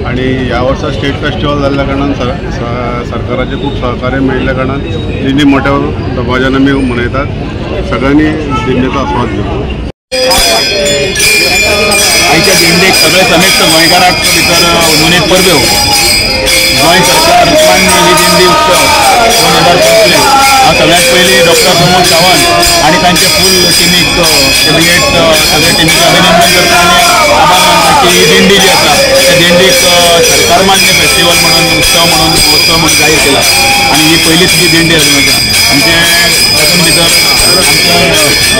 आणि या वर्षा state festival झाल्या कारणान सरकाराचे खूप सहकार्य मिळाल्या कारणान दिंडी मोठ्या दबाजाने आमी मनयतात। सगळ्यांनी दिंडेचा आस्वाद घेतो। आयच्या दिंडेक सगळे समेस्त गोंयकारांक भितर उमेद परबो गोंय सरकारान ही दिंडी उत्सव 2025 हांव सगळ्यात पयलीं डॉक्टर प्रमोद सावंत आनी तांचे फूल टिमीक कॅबिनेट सगळे टिमीक अभिनंदन करता आनी आभार मानता की ही दिंडी जी आसा त्या दिंडीक सरकार मान्य फेस्टिवल म्हणून उत्सव म्हणून महोत्सव म्हणून जाहीर केला आनी ही पयलीच जी दिंडी आसा आमचे तातूंत भितर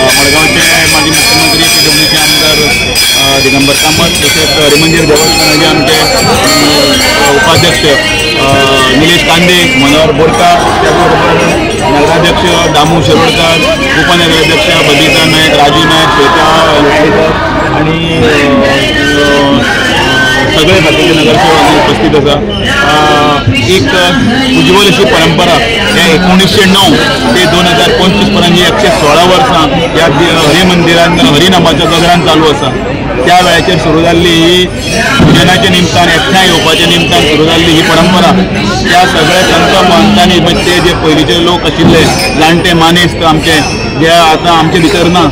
मडगांवचे माजी मुख्यमंत्री PWचे आमदार दिगंबर कामत तशेंच रिमंजीर देवस्थानाचे आमचे उपाध्यक्ष निलेश कांदे, मनोहर बोरकार, त्याचबरोबर नगराध्यक्ष दामू शिरोडकर, उपनगराध्यक्ष बबिता नायक, राजू नायक, श्वेता लोटलीकर आणि सगळे बाकीचे नगरसेवक उपस्थित आसा। एक उज्वल अशी परंपरा या 1909 ते 2025 पर्यंत 116 वर्सां या हरिमंदिरान हरिनामाच्या गजरान चालू आसा। त्या वेळाचेर सुरू जाल्ली ही भजनाच्या निमतान एकठांय येवपाच्या निमतान सुरू जाल्ली ही परंपरा त्या सगळ्या संत महंतांनी ते जे पयलींचे लोक आशिल्ले जाणटे मानेस्त आमचे जे आतां आमचे भितर ना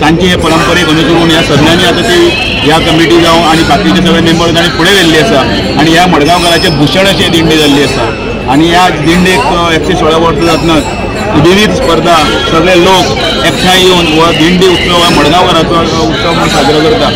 तांची हे परंपरेक अनुसरून ह्या सगळ्यांनी आतां ती ह्या कमिटी जावं आनी बाकीचे सगळे मेंबर तांणी फुडें व्हेल्ली आसा आनी ह्या मडगांवकाराचे भूषण अशी दिंडी जाल्ली आसा। आनी ह्या दिंडेक 116 वर्सां जातनाच विविध स्पर्धा सगळे लोक एकठांय येवन हो दिंडी उत्सव हा मडगांवकाराचो उत्सव म्हणून साजरो करता।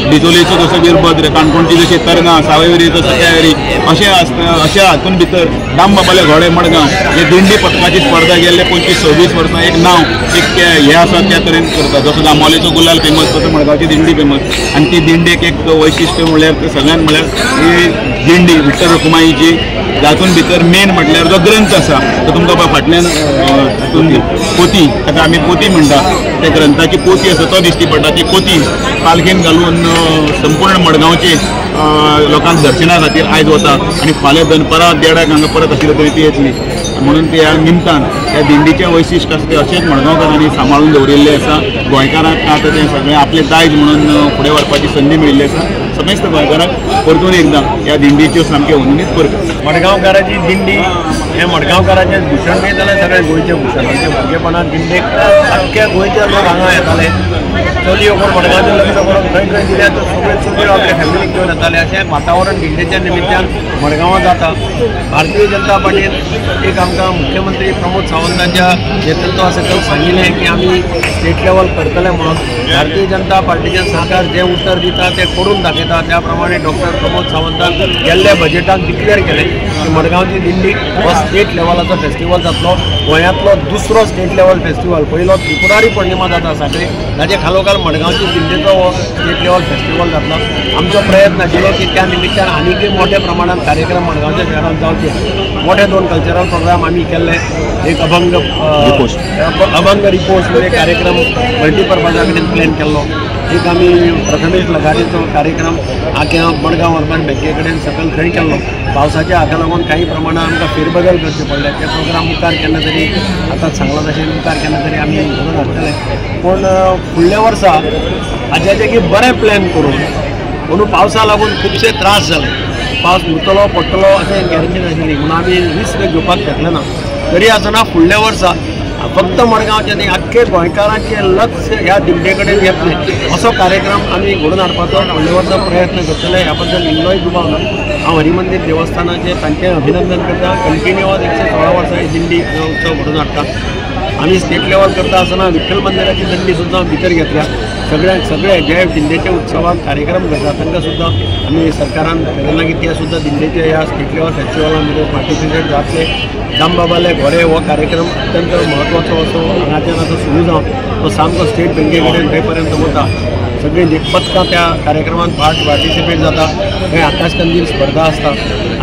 बिचोलेचो जसो वीरभद्र, काणकोणची जशी तरंगां, सावयवेरेचो सत्यावेरी अशा हातून भितर दामबाबाले घोडे मडगांव हे दिंडी पथकाची स्पर्धा गेल्ले 25-26 वर्सां एक नांव एक हे आसा त्या तरेन करता। जसो दामोलेचो गुलाल फेमस तसो मडगांवची दिंडी फेमस आनी ती दिंडेक एक वैशिश्ट्य म्हळ्यार सगळ्यांत म्हळ्यार ही दिंडी विठ्ठल रखुमाईची जातून भितर मेन म्हटल्यार जो ग्रंथ आसा तो तुमकां पळय फाटल्यान हातून पोती ताका आमी पोती म्हणटा त्या ग्रंथाची पोती आसा तो दिश्टी पडटा। ती पोती पालखेन घालून संपूर्ण मडगांवचे लोकांक दर्शना खातीर आयज वता आनी फाल्यां दनपारां 1:30 हांगा परत आशिल्ले तरी ती येतली म्हणून त्या निमतान त्या दिंडीचें वैशिश्ट आसा तें अशेंच मडगांवकारांनी सांबाळून दवरिल्लें आसा। गोंयकारांक आतां तें सगळें आपलें दायज म्हणून फुडें व्हरपाची संदी मेळिल्ली आसा। समेस्त गोंयकारांक परतून एकदां ह्या दिंडीच्यो सामके उन्नीत करता। मडगांवकाराची दिंडी हे मडगांवकाराचें भूषण न्ही जाल्यार सगळे गोंयचें भूषण म्हणजे भुरगेपणांत दिंडेक आख्ख्या गोंयचे लोक हांगा येताले। चलयो कोण मडगांवचें लग्न करून खंय खंय दिल्यार तर सगळे चलयो आपल्या फॅमिलीक घेवन येताले। अशें वातावरण दिंडेच्या निमित्यान मडगांवां जाता। भारतीय जनता पार्टीन एक आमकां मुख्यमंत्री प्रमोद सावंतांच्या नेतृत्वा सकयल सांगिल्लें की आमी स्टेट लेवल करतले म्हणून। भारतीय जनता पार्टीचे सरकार जे उत्तर दिता ते करून दाखयता। त्या प्रमाणे डॉक्टर प्रमोद सावंतान गेल्ल्या बजेटाक डिक्लेअर केलें की मडगांवची दिंडी हो स्टेट लेवलाचो फेस्टिवल जातलो। गोंयांतलो दुसरो स्टेट लेवल फेस्टिवल, पयलो त्रिपुरारी पौर्णिमा जाता सांखळी, ताचे खालोखाल मडगांवची दिंडेचो हो स्टेट लेवल फेस्टिवल जातलो। आमचो प्रयत्न आशिल्लो की त्या निमित्तान आनीकय मोठ्या प्रमाणात कार्यक्रम मडगांवच्या शहरांत जावचे। मोठे 2 कल्चरल प्रोग्राम आमी केल्ले, एक अभंग रिपोर्ट म्हणजे कार्यक्रम मल्टीपर्पजा कडेन प्लॅन केल्लो, एक आमी प्रथमेश लगारीचो कार्यक्रम आख्या मडगांव अर्बन बँके कडेन सकयल थंय केल्लो। पावसाच्या हाका लागून काही प्रमाणात आमकां फेरबदल करचे पडले। ते प्रोग्राम मुखार केन्ना तरी आतां सांगला तशें मुखार केन्ना तरी आमी घडोवन हाडटले। पूण फुडल्या वर्सा हाचे की बरें प्लॅन करून म्हणून पावसा लागून खुबशे त्रास जाले। पावस उरतलो पडटलो अशें गॅरंटी नाशिल्ली म्हणून आमी रिस्क घेवपाक शकले ना। तरी आसतना फुडल्या वर्सा फक्त मडगांवचे न्ही आख्खे गोंयकारांचे लक्ष ह्या दिंडे कडेन येतले असो कार्यक्रम आमी घडोवन हाडपाचो फुडल्या वर्सा प्रयत्न करतले। ह्या बद्दल इल्लोय दुबाव ना। हांव हरिमंदीर देवस्थानाचे तांचें अभिनंदन करता। कंटिन्युअस 116 वर्सां ही दिंडी उत्सव घडोवन हाडटा। आमी स्टेट लेवल करता आसतना विठ्ठल मंदिराची दिंडी सुद्दां भितर घेतल्या। सगळे जे दिंडेच्या उत्सवाक कार्यक्रम करता तांकां सुद्दां आमी सरकारान केलें ना की ते सुद्दां दिंडेच्या ह्या स्टेट लेवल फेस्टिवलान भितर पार्टिसिपेट जातले। दामबाबाले घोडे हो कार्यक्रम अत्यंत म्हत्वाचो असो हांगाच्यान आतां सुरू जावन तो सामको स्टेट बँके कडेन थंय पर्यंत वता। सगळीं पथकां त्या कार्यक्रमांत पार्टिसिपेट जाता। थंय आकाशकंदील स्पर्धा आसता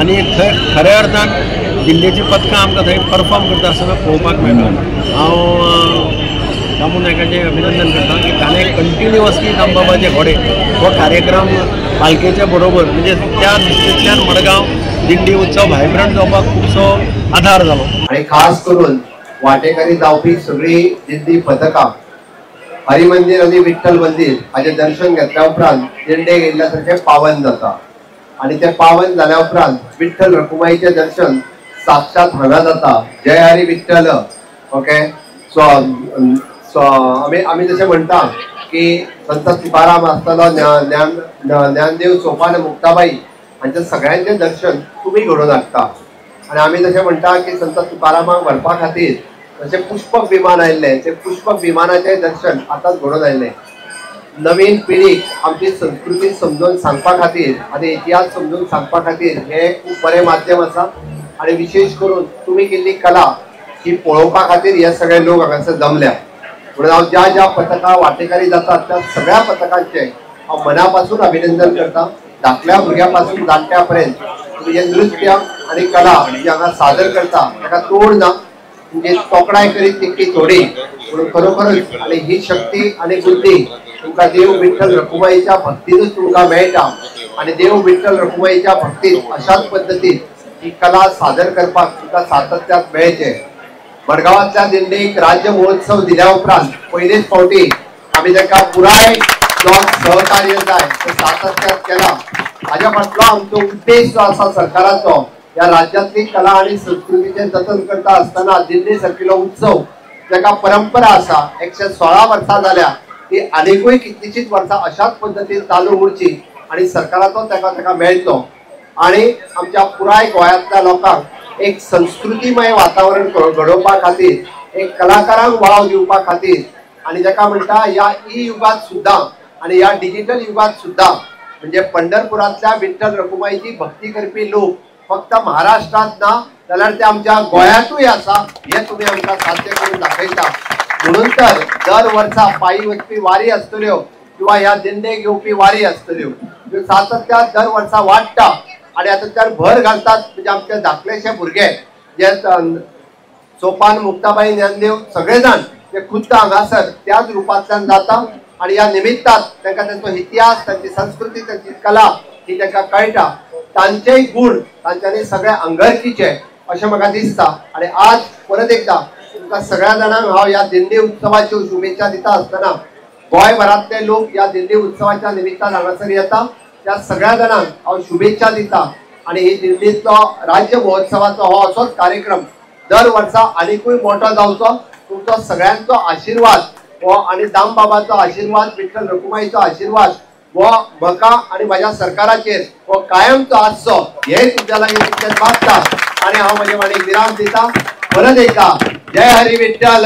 आनी थंय खऱ्या अर्थान दिल्लीची पथकां आमकां थंय परफॉर्म करता आसतना पळोवपाक मेळटा। हांव दामू नायकाचें अभिनंदन करता की ताणें कंटिन्युअसली दामबाबाचे घोडे हो कार्यक्रम पालखेच्या बरोबर म्हणजे त्या दृश्टींतल्यान मडगांव दिंडी उत्सव व्हायब्रंट जावपाक खुबसो आधार जालो। आनी खास करून वांटेकारी जावपी सगळीं दिंडी पथकां हरिमंदिर आणि विठ्ठल मंदिर हाचे दर्शन घेतल्या उपरांत दिंडे गेल्ल्यासारखे पावन जाता आणि ते पावन जाल्या उपरांत विठ्ठल रखुमाईचे दर्शन साक्षात हांगा जाता. जय हरी विठ्ठल. ओके. सो आम्ही जसे म्हणता की संत तुकाराम आसतलो ज्ञानदेव सोपान मुक्ताबाई हांचे सगळ्यांचे दर्शन तुम्ही घडोवन हाडटा आणि आम्ही जसे म्हणता की संत तुकारामाक व्हरपा खातीर जसे पुष्पक विमान आयिल्ले ते पुष्पक विमानाचे दर्शन आतांच घडोवन आयिल्ले. नवीन पिढीक आमची संस्कृती समजून सांगपा खातीर आणि इतिहास समजून सांगपा खातीर हे खूप बरें माध्यम आसा आणि विशेष करून तुम्ही केल्ली कला ही पळोवपा खातीर हे सगळे लोक हांगासर जमल्या. म्हणून हांव ज्या ज्या पथकां वांटेकारी जातात त्या सगळ्या पथकांचे हांव मनापासून अभिनंदन करता. धाकल्या भुरग्यां जाणट्या पर्यंत तुम्ही जे नृत्य आणि कला जी हांगा सादर करता ताका तोड ना. म्हणजे तोकडाय करीत तितकी थोडी म्हणून खरोखरच आणि ही शक्ती आणि बुद्धी तुमका देव विठ्ठल रखुमाईच्या भक्तीनच तुमका मेळटा आणि देव विठ्ठल रखुमाईच्या भक्तीत अशाच पद्धतीत ही कला सादर करपाक तुमका सातत्यात मेळचे. मडगांवांतल्या दिंडेक राज्य महोत्सव दिल्या उपरांत पयलेच फावटी आम्ही ताका पुराय जो सहकार्य जाय ते सातत्यात केला. हाज्या फाटलो आमचो उद्देश जो आसा सरकाराचो या राज्यातली कला आणि संस्कृतीचे जतन करता असताना दिल्ली सारकिलो उत्सव जाका परंपरा आसा 116 वर्सां जाल्या ती आनीकूय कितलीशीच वर्सां अशाच पद्धतीन चालू उरची आणि सरकाराचो ताका मेळचो आणि आमच्या पुराय गोंयांतल्या लोकांक एक संस्कृतीमय वातावरण घडोवपा खातीर एक कलाकारांक वाव दिवपा खातीर आणि जाका म्हणटा या ई युगात सुद्धा आणि या डिजिटल युगात सुद्धा म्हणजे पंढरपुरातल्या विठ्ठल रखुमाईची भक्ती करपी लोक फक्त महाराष्ट्रात ना जाल्यार ते आमच्या गोंयांतूय आसा हे तुम्ही आमकां साध्य करून दाखयता. म्हणून तर दर वर्सा पायी वचपी वारी आसतल्यो किंवा ह्या दिंडेक येवपी वारी आसतल्यो ह्यो सातत्यात दर वर्सा वाडटा आणि आता त्यार भर घालतात. म्हणजे आमचे धाकलेशे भुरगे जे सोपान मुक्ताबाई ज्ञानदेव सगळे जाण ते खुद्द हांगासर त्याच रुपांतल्यान जाता आणि या निमित्तात तांकां तांचो इतिहास तांची संस्कृती तांची कला ही तांकां कळटा. तांचेय गुण तांच्यांनी सगळे अंगळकीचे अशें म्हाका दिसता. आणि आज परत एकदा तुमकां सगळ्या जाणांक हांव ह्या दिंडी उत्सवाच्यो शुभेच्छा दिता आसतना गोंयभरांतले लोक ह्या दिंडी उत्सवाच्या निमित्तान हांगासर येता त्या सगळ्या जाणांक हांव शुभेच्छा दिता. आणि ही दिंडीचो राज्य महोत्सवाचो हो असोच कार्यक्रम दर वर्सा आनीकूय मोठो जावचो. तुमचो सगळ्यांचो आशिर्वाद हो आणि दामबाबाचो आशिर्वाद विठ्ठल रखुमाईचो आशिर्वाद वो म्हाका आणि माझ्या सरकाराचेर हो कायमचो आसचो हे तुमच्या लागीं निश्चित मागता आणि हांव म्हजे वाणीक विराम दिता. परत एकदा जय हरी विठ्ठल.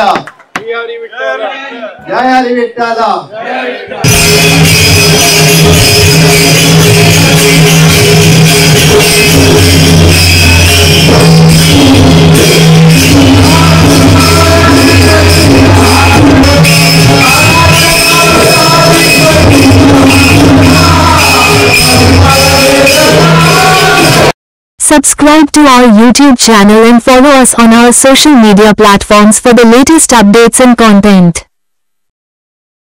जय हरी विठ्ठल. जय Hari Vitthal. Subscribe to our YouTube channel and follow us on our social media platforms for the latest updates and content.